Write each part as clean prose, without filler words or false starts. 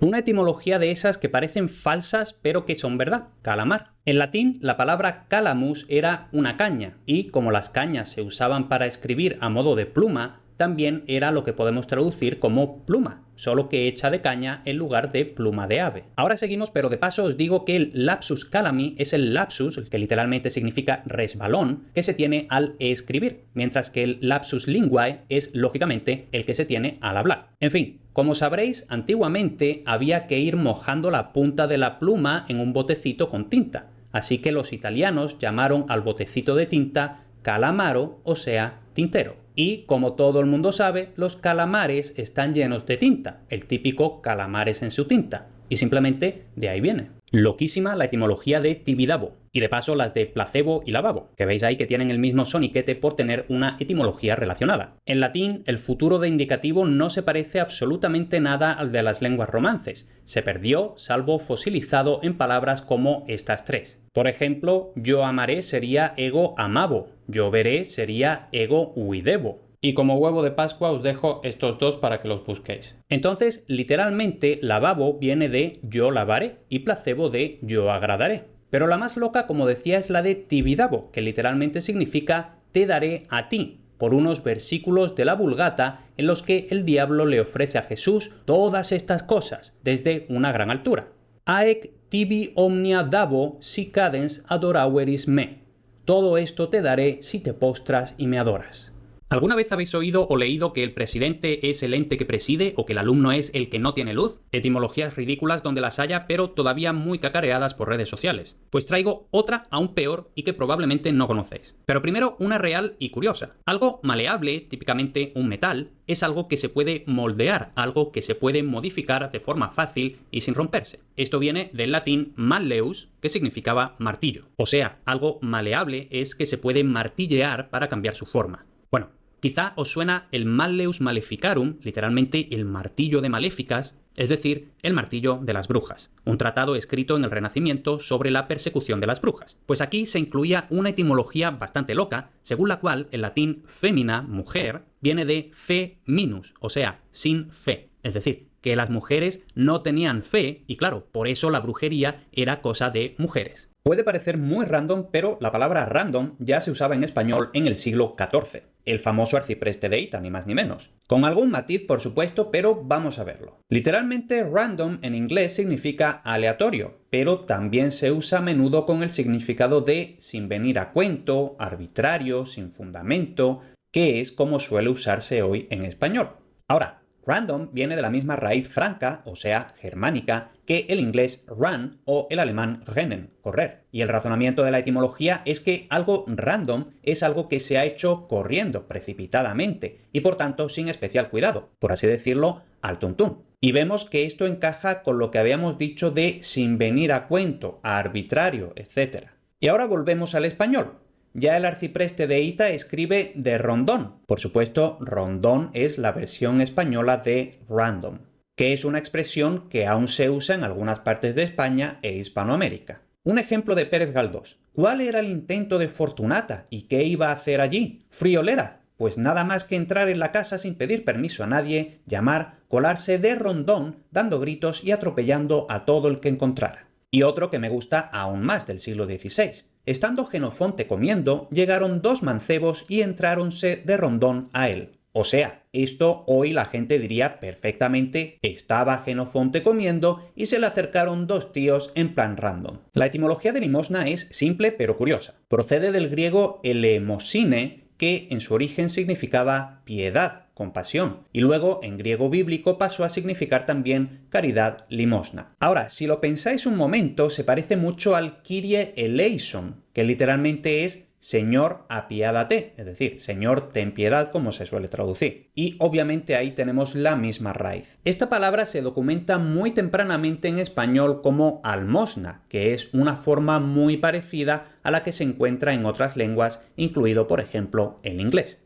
Una etimología de esas que parecen falsas pero que son verdad, calamar. En latín, la palabra calamus era una caña, y como las cañas se usaban para escribir a modo de pluma, también era lo que podemos traducir como pluma, solo que hecha de caña en lugar de pluma de ave. Ahora seguimos, pero de paso os digo que el lapsus calami es el lapsus, el que literalmente significa resbalón, que se tiene al escribir, mientras que el lapsus linguae es lógicamente el que se tiene al hablar. En fin, como sabréis, antiguamente había que ir mojando la punta de la pluma en un botecito con tinta, así que los italianos llamaron al botecito de tinta calamaro, o sea, tintero. Y como todo el mundo sabe, los calamares están llenos de tinta, el típico calamares en su tinta, y simplemente de ahí viene. Loquísima la etimología de Tibidabo, y de paso las de placebo y lavabo, que veis ahí que tienen el mismo soniquete por tener una etimología relacionada. En latín, el futuro de indicativo no se parece absolutamente nada al de las lenguas romances. Se perdió, salvo fosilizado en palabras como estas tres. Por ejemplo, yo amaré sería ego amabo, yo veré sería ego uidebo. Y como huevo de Pascua os dejo estos dos para que los busquéis. Entonces, literalmente, lavabo viene de yo lavaré y placebo de yo agradaré. Pero la más loca, como decía, es la de Tibidabo, que literalmente significa te daré a ti, por unos versículos de la Vulgata en los que el diablo le ofrece a Jesús todas estas cosas, desde una gran altura. Aec tibi omnia dabo si cadens adoraveris me. Todo esto te daré si te postras y me adoras. ¿Alguna vez habéis oído o leído que el presidente es el ente que preside o que el alumno es el que no tiene luz? Etimologías ridículas donde las haya, pero todavía muy cacareadas por redes sociales. Pues traigo otra aún peor y que probablemente no conocéis. Pero primero una real y curiosa. Algo maleable, típicamente un metal, es algo que se puede moldear, algo que se puede modificar de forma fácil y sin romperse. Esto viene del latín malleus, que significaba martillo. O sea, algo maleable es que se puede martillear para cambiar su forma. Bueno, quizá os suena el Malleus Maleficarum, literalmente el martillo de maléficas, es decir, el martillo de las brujas, un tratado escrito en el Renacimiento sobre la persecución de las brujas. Pues aquí se incluía una etimología bastante loca, según la cual el latín femina, mujer, viene de fe minus, o sea, sin fe, es decir, que las mujeres no tenían fe y claro, por eso la brujería era cosa de mujeres. Puede parecer muy random, pero la palabra random ya se usaba en español en el siglo XIV, el famoso arcipreste de Ita, ni más ni menos. Con algún matiz, por supuesto, pero vamos a verlo. Literalmente, random en inglés significa aleatorio, pero también se usa a menudo con el significado de sin venir a cuento, arbitrario, sin fundamento, que es como suele usarse hoy en español. Ahora, random viene de la misma raíz franca, o sea, germánica, que el inglés run o el alemán rennen, correr. Y el razonamiento de la etimología es que algo random es algo que se ha hecho corriendo, precipitadamente, y por tanto sin especial cuidado, por así decirlo, al tuntún. Y vemos que esto encaja con lo que habíamos dicho de sin venir a cuento, a arbitrario, etc. Y ahora volvemos al español. Ya el arcipreste de Ita escribe de rondón. Por supuesto, rondón es la versión española de random, que es una expresión que aún se usa en algunas partes de España e Hispanoamérica. Un ejemplo de Pérez Galdós. ¿Cuál era el intento de Fortunata y qué iba a hacer allí? Friolera. Pues nada más que entrar en la casa sin pedir permiso a nadie, llamar, colarse de rondón, dando gritos y atropellando a todo el que encontrara. Y otro que me gusta aún más del siglo XVI. Estando Jenofonte comiendo, llegaron dos mancebos y entráronse de rondón a él. O sea, esto hoy la gente diría perfectamente, estaba Jenofonte comiendo y se le acercaron dos tíos en plan random. La etimología de limosna es simple pero curiosa. Procede del griego elemosine, que en su origen significaba piedad, compasión, y luego en griego bíblico pasó a significar también caridad, limosna. Ahora, si lo pensáis un momento, se parece mucho al Kyrie eleison, que literalmente es Señor, apiádate, es decir, Señor, ten piedad, como se suele traducir. Y obviamente ahí tenemos la misma raíz. Esta palabra se documenta muy tempranamente en español como almosna, que es una forma muy parecida a la que se encuentra en otras lenguas, incluido por ejemplo el inglés.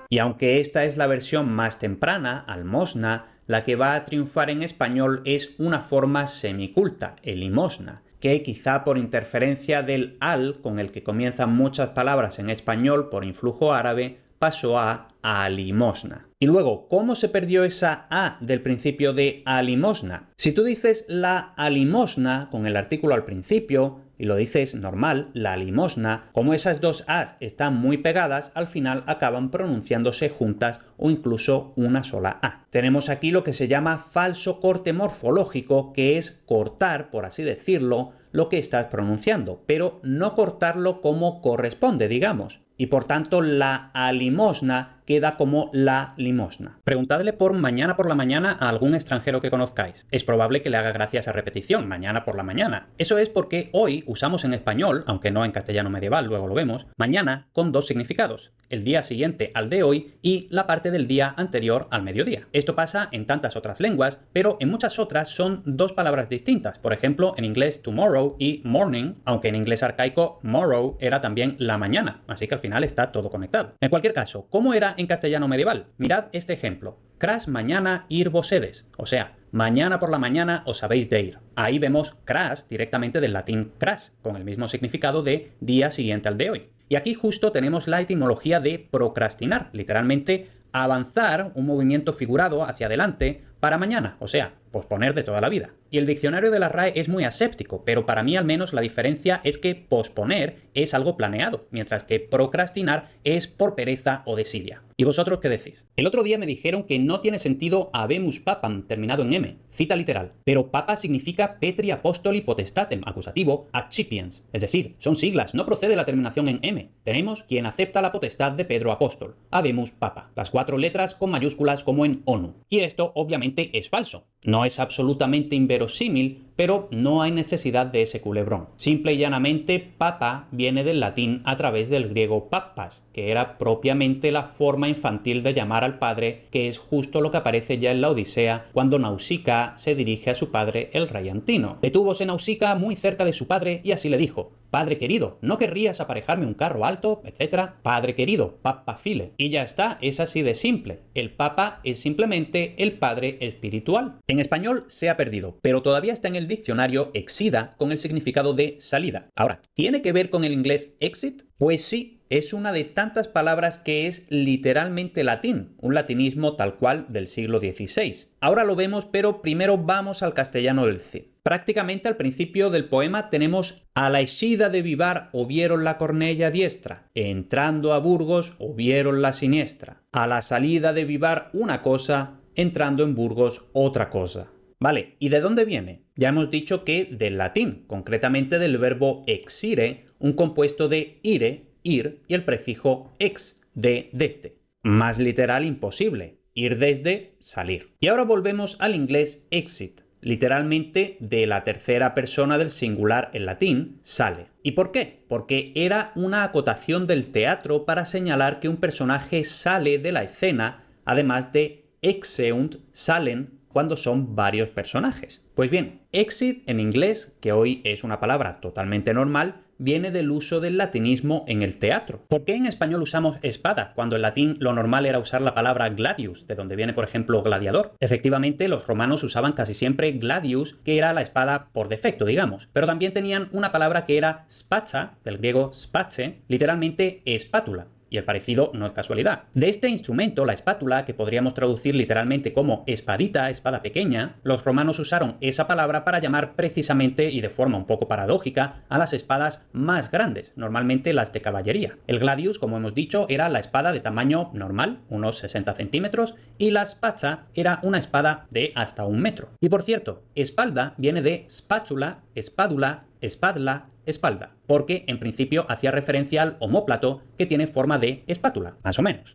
Y aunque esta es la versión más temprana, almosna, la que va a triunfar en español es una forma semiculta, el limosna, que quizá por interferencia del al, con el que comienzan muchas palabras en español por influjo árabe, pasó a alimosna. Y luego, ¿cómo se perdió esa A del principio de alimosna? Si tú dices la alimosna con el artículo al principio y lo dices normal, la limosna, como esas dos A's están muy pegadas, al final acaban pronunciándose juntas o incluso una sola A. Tenemos aquí lo que se llama falso corte morfológico, que es cortar, por así decirlo, lo que estás pronunciando, pero no cortarlo como corresponde, digamos. Y por tanto la alimosna queda como la limosna. Preguntadle por mañana por la mañana a algún extranjero que conozcáis. Es probable que le haga gracia esa repetición, mañana por la mañana. Eso es porque hoy usamos en español, aunque no en castellano medieval, luego lo vemos, mañana con dos significados. El día siguiente al de hoy y la parte del día anterior al mediodía. Esto pasa en tantas otras lenguas, pero en muchas otras son dos palabras distintas. Por ejemplo, en inglés tomorrow y morning, aunque en inglés arcaico morrow era también la mañana, así que al final está todo conectado. En cualquier caso, ¿cómo era en castellano medieval? Mirad este ejemplo. Cras mañana ir vosedes, o sea, mañana por la mañana os habéis de ir. Ahí vemos cras directamente del latín cras, con el mismo significado de día siguiente al de hoy. Y aquí justo tenemos la etimología de procrastinar, literalmente avanzar un movimiento figurado hacia adelante para mañana, o sea, posponer de toda la vida. Y el diccionario de la RAE es muy aséptico, pero para mí al menos la diferencia es que posponer es algo planeado, mientras que procrastinar es por pereza o desidia. ¿Y vosotros qué decís? El otro día me dijeron que no tiene sentido habemus papam terminado en M, cita literal, pero papa significa Petri Apostoli Potestatem, acusativo, accipiens, es decir, son siglas, no procede la terminación en M. Tenemos quien acepta la potestad de Pedro Apóstol, habemus papa, las 4 letras con mayúsculas como en ONU. Y esto obviamente es falso. No es absolutamente inverosímil, pero no hay necesidad de ese culebrón. Simple y llanamente, papa viene del latín a través del griego papas, que era propiamente la forma infantil de llamar al padre, que es justo lo que aparece ya en la Odisea cuando Nausicaa se dirige a su padre, el rey Antino. Detúvose Nausicaa muy cerca de su padre y así le dijo: «Padre querido, ¿no querrías aparejarme un carro alto?», etcétera. Padre querido, papa file. Y ya está, es así de simple. El papa es simplemente el padre espiritual. En español se ha perdido, pero todavía está en el diccionario exida con el significado de salida. Ahora, ¿tiene que ver con el inglés exit? Pues sí. Es una de tantas palabras que es literalmente latín, un latinismo tal cual del siglo XVI. Ahora lo vemos, pero primero vamos al castellano del Cid. Prácticamente al principio del poema tenemos: a la eixida de Vivar ovieron la cornella diestra, entrando a Burgos ovieron la siniestra. A la salida de Vivar una cosa, entrando en Burgos otra cosa. Vale, ¿y de dónde viene? Ya hemos dicho que del latín, concretamente del verbo exire, un compuesto de ire, ir, y el prefijo ex, de desde. Más literal imposible. Ir desde, salir. Y ahora volvemos al inglés exit. Literalmente de la tercera persona del singular en latín, sale. ¿Y por qué? Porque era una acotación del teatro para señalar que un personaje sale de la escena, además de exeunt, salen, cuando son varios personajes. Pues bien, exit en inglés, que hoy es una palabra totalmente normal, viene del uso del latinismo en el teatro. ¿Por qué en español usamos espada, cuando en latín lo normal era usar la palabra gladius, de donde viene por ejemplo gladiador? Efectivamente, los romanos usaban casi siempre gladius, que era la espada por defecto, digamos. Pero también tenían una palabra que era spatza, del griego space, literalmente espátula. Y el parecido no es casualidad. De este instrumento, la espátula, que podríamos traducir literalmente como espadita, espada pequeña, los romanos usaron esa palabra para llamar precisamente y de forma un poco paradójica a las espadas más grandes, normalmente las de caballería. El gladius, como hemos dicho, era la espada de tamaño normal, unos 60 centímetros, y la spatza era una espada de hasta 1 metro. Y por cierto, espalda viene de spátula, espádula, espadla, espalda, porque en principio hacía referencia al omóplato, que tiene forma de espátula, más o menos.